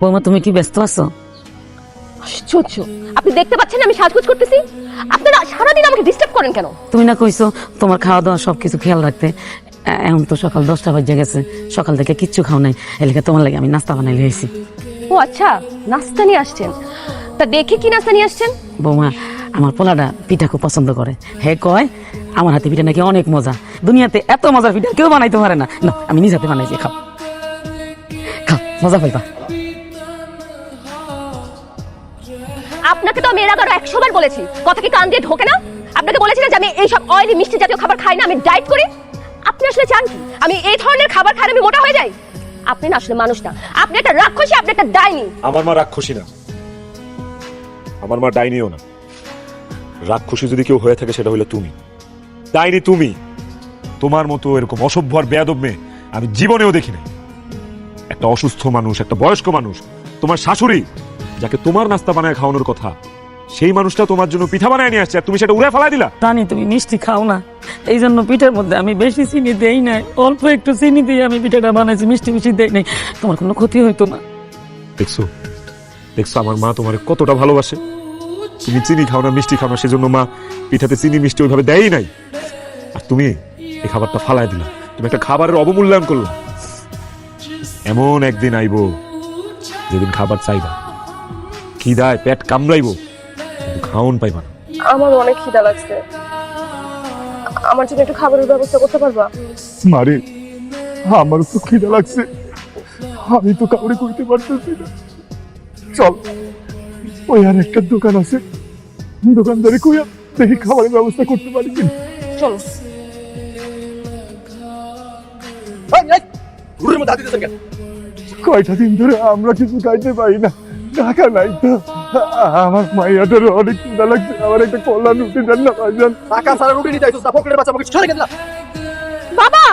বৌমা তুমি কি ব্যস্ত আছো? আশ্চর্য, আপনি দেখতে পাচ্ছেন না আমি সাজগোজ করতেছি? আপনারা সারাদিন আমাকে ডিস্টার্ব করেন কেন? তুমি না কইছো তোমার খাওয়া দাওয়া সবকিছু খেয়াল রাখতে। এখন তো সকাল 10টা বাজে গেছে, সকাল থেকে কিচ্ছু খাও নাই, এলাকা তোমার লাগে আমি নাস্তা বানাই লিয়েছি। ও আচ্ছা, নাস্তা নিয়ে আসছেন। তা দেখে কি নাস্তা নিয়ে আসছেন? বৌমা আমার পোলাটা পিঠা খুব পছন্দ করে। হে কয় আমার হাতে পিঠা নাকি অনেক মজা, দুনিয়াতে এত মজার পিঠা কেউ বানাইতে পারে না। না আমি নিজ হাতে বানাইছি, খাও খাও, মজা পাইবা। আপনাকে তো আমি এর আগে 100 বার বলেছি, কথা কি কান দিয়ে ঢোকে না? আপনাকে বলেছি না যে আমি এইসব অয়েলি মিষ্টি জাতীয় খাবার খাই না, আমি ডায়েট করি। আপনি আসলে চান কি আমি এই ধরনের খাবার খাই আমি মোটা হয়ে যাই? আপনি না আসলে মানুষ না, আপনি একটা রাক্ষসী, আপনি একটা ডাইনি। আমার মা রাক্ষসী না, আমার মা ডাইনিও না। রাক্ষসী যদি কেউ হয়ে থাকে সেটা হলো তুমি, ডাইনি তুমি। তোমার মতো এরকম অসভ্য আর বেয়াদব মেয়ে আমি জীবনেও দেখি নাই। একটা অসুস্থ মানুষ, একটা বয়স্ক মানুষ, তোমার শাশুড়ি যাকে তোমার নাস্তা বানায় খাওয়ানোর কথা, সেই মানুষটা তোমার জন্য পিঠা বানায় নিয়ে আসছে আর তুমি সেটা উড়ে ফেলাই দিলা। জানি তুমি মিষ্টি খাও না, এই জন্য পিঠার মধ্যে আমি বেশি চিনি দেই নাই, অল্প একটু চিনি দিয়ে আমি পিঠাটা বানাইছি, মিষ্টি মিষ্টি দেই নাই, তোমার কোনো ক্ষতি হইতো না। দেখছো দেখছো আমার মা তোমার কতটা ভালোবাসে। তুমি চিনি খাও না, মিষ্টি খাও না, সেজন্য মা পিঠাতে চিনি মিষ্টি ওইভাবে দেয়ই নাই। আর তুমি এই খাবারটা ফালাই দিলা, তুমি একটা খাবারের অবমূল্যায়ন করলা। এমন একদিন আইবো যেদিন খাবার চাইবা, খিদায় পেট কামড়াইবো, কিন্তু খাওন পাইবা না। আমার অনেক খিদা লাগছে, আমার জন্য একটু খাবারের ব্যবস্থা করতে পারবা? মারে আমার তো খিদা লাগছে, আমি তো কাউরে কইতে পারতেছি না। চল ওই আর একটা দোকান আছে, দোকানদারে কইয়া দেখি খাবারের ব্যবস্থা করতে পারি কিনা। চলো। কয়টা দিন ধরে আমরা কিছু খাইতে পারি না, টাকা নাই তো। আমার মাইয়াটার অনেক খিদা লাগছে, আমার একটা কল্যাণ রুটি দেন না ভাইজান। টাকা সারা রুটি নিতে আইছস না, পকেটের বাচ্চা আমাকে ছড়ে গেল। বাবা